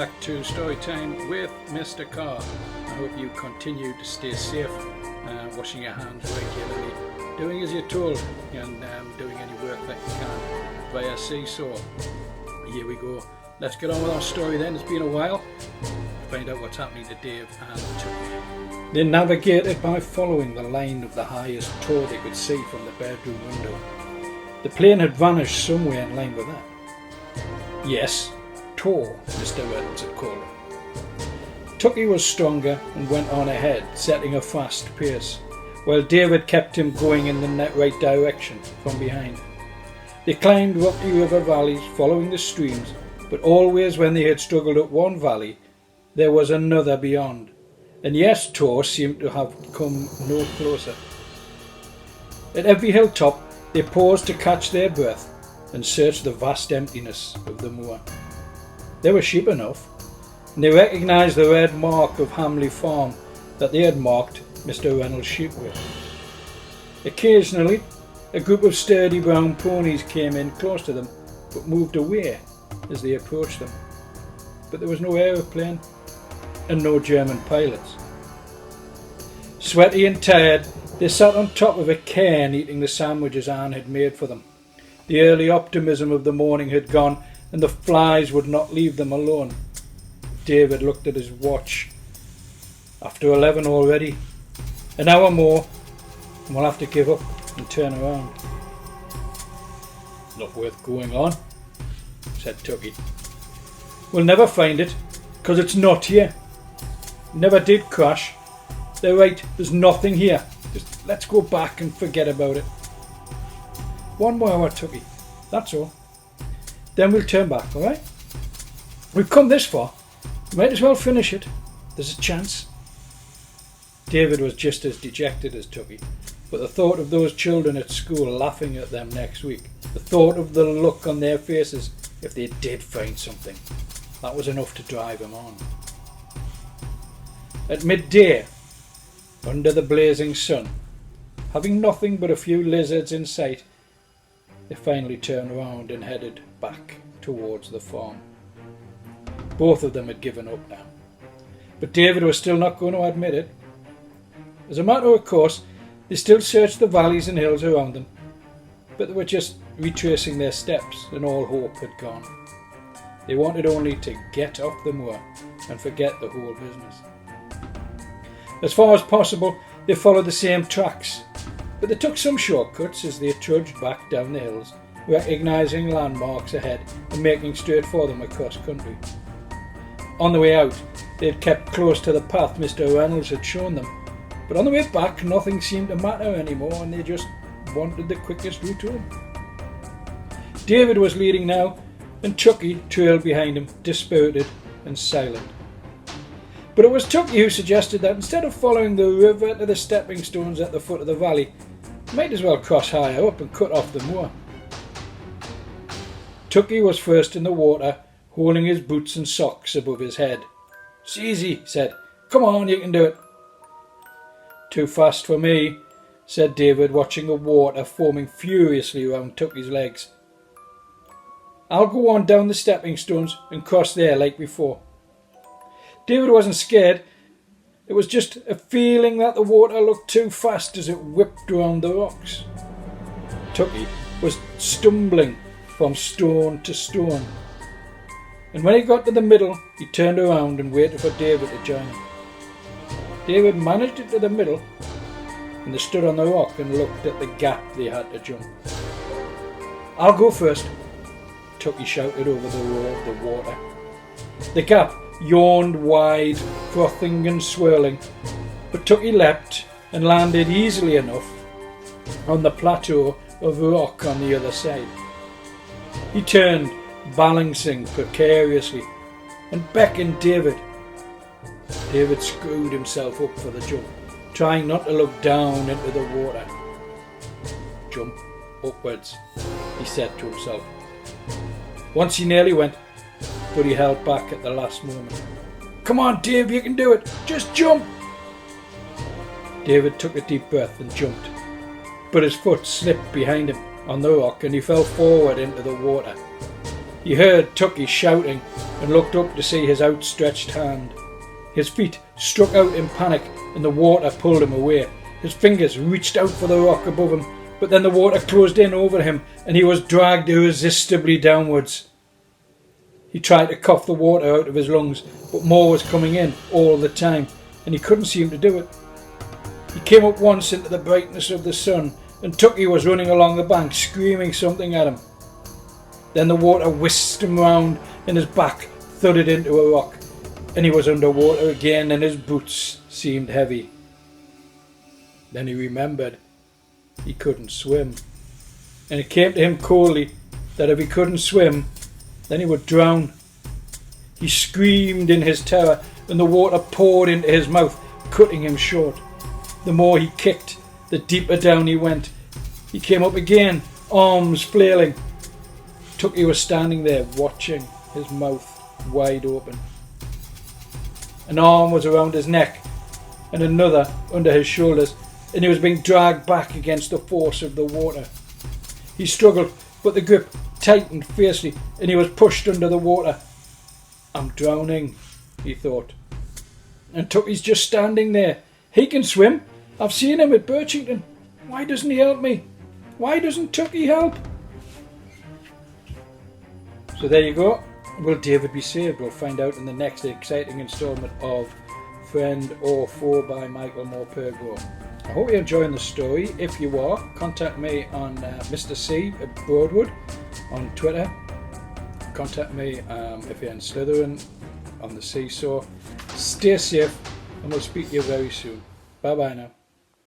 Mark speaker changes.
Speaker 1: back to Storytime with Mr. Carr. I hope you continue to stay safe, washing your hands regularly, doing as you're told, and doing any work that you can via seesaw. Here we go. Let's get on with our story then. It's been a while. Find out what's happening to Dave and Tucky. They navigated by following the line of the highest tower they could see from the bedroom window. The plane had vanished somewhere in line with that. Yes, Tor, Mr. Reynolds had called it. Tucky was stronger and went on ahead, setting a fast pace, while David kept him going in the right direction from behind. They climbed rocky river valleys, following the streams, but always when they had struggled up one valley, there was another beyond. And yes, Tor seemed to have come no closer. At every hilltop, they paused to catch their breath and searched the vast emptiness of the moor. There were sheep enough, and they recognised the red mark of Hamley Farm that they had marked Mr. Reynolds' sheep with. Occasionally, a group of sturdy brown ponies came in close to them, but moved away as they approached them. But there was no aeroplane, and no German pilots. Sweaty and tired, they sat on top of a cairn eating the sandwiches Anne had made for them. The early optimism of the morning had gone, and the flies would not leave them alone. David looked at his watch. After 11 already. An hour more, and we'll have to give up and turn around. Not worth going on, said Tucky. We'll never find it, 'cause it's not here. Never did crash. They're right, there's nothing here. Just let's go back and forget about it. One more hour, Tucky, that's all. Then we'll turn back, alright? We've come this far. Might as well finish it. There's a chance. David was just as dejected as Tucky, but the thought of those children at school laughing at them next week, the thought of the look on their faces if they did find something, that was enough to drive him on. At midday, under the blazing sun, having nothing but a few lizards in sight, they finally turned round and headed back towards the farm. Both of them had given up now, but David was still not going to admit it. As a matter of course, they still searched the valleys and hills around them, but they were just retracing their steps and all hope had gone. They wanted only to get off the moor and forget the whole business. As far as possible, they followed the same tracks, but they took some shortcuts as they trudged back down the hills, recognising landmarks ahead and making straight for them across country. On the way out, they had kept close to the path Mr. Reynolds had shown them, but on the way back nothing seemed to matter anymore and they just wanted the quickest route home. David was leading now, and Tucky trailed behind him, dispirited and silent. But it was Tucky who suggested that instead of following the river to the stepping stones at the foot of the valley, might as well cross higher up and cut off the moor. Tucky was first in the water, holding his boots and socks above his head. "It's easy," he said. "Come on, you can do it." "Too fast for me," said David, watching the water foaming furiously around Tucky's legs. "I'll go on down the stepping stones and cross there like before." David wasn't scared. It was just a feeling that the water looked too fast as it whipped around the rocks. Tucky was stumbling from stone to stone, and when he got to the middle, he turned around and waited for David to join him. David managed it to the middle, and they stood on the rock and looked at the gap they had to jump. "I'll go first," Tucky shouted over the roar of the water. The gap yawned wide, frothing and swirling, but Tucky leapt and landed easily enough on the plateau of rock on the other side. He turned, balancing precariously, and beckoned David. David screwed himself up for the jump, trying not to look down into the water. "Jump upwards," he said to himself. Once he nearly went, but he held back at the last moment. "Come on, Dave, you can do it. Just jump." David took a deep breath and jumped, but his foot slipped behind him on the rock and he fell forward into the water. He heard Tucky shouting and looked up to see his outstretched hand. His feet struck out in panic and the water pulled him away. His fingers reached out for the rock above him, but then the water closed in over him and he was dragged irresistibly downwards. He tried to cough the water out of his lungs, but more was coming in all the time and he couldn't seem to do it. He came up once into the brightness of the sun and Tucky was running along the bank screaming something at him. Then the water whisked him round and his back thudded into a rock and he was underwater again and his boots seemed heavy. Then he remembered he couldn't swim, and it came to him coldly that if he couldn't swim, then he would drown. He screamed in his terror and the water poured into his mouth, cutting him short. The more he kicked, the deeper down he went. He came up again, arms flailing. Tucky was standing there watching, his mouth wide open. An arm was around his neck and another under his shoulders, and he was being dragged back against the force of the water. He struggled, but the grip tightened fiercely and he was pushed under the water. I'm drowning, he thought. And Tucky's just standing there. He can swim. I've seen him at Birchington. Why doesn't he help me? Why doesn't Tucky help? So there you go. Will David be saved? We'll find out in the next exciting instalment of Friend or Foe by Michael Morpurgo. I hope you're enjoying the story. If you are, contact me on Mr. C at Broadwood on Twitter. Contact me if you're in Slytherin on the Seesaw. Stay safe and we'll speak to you very soon. Bye bye now.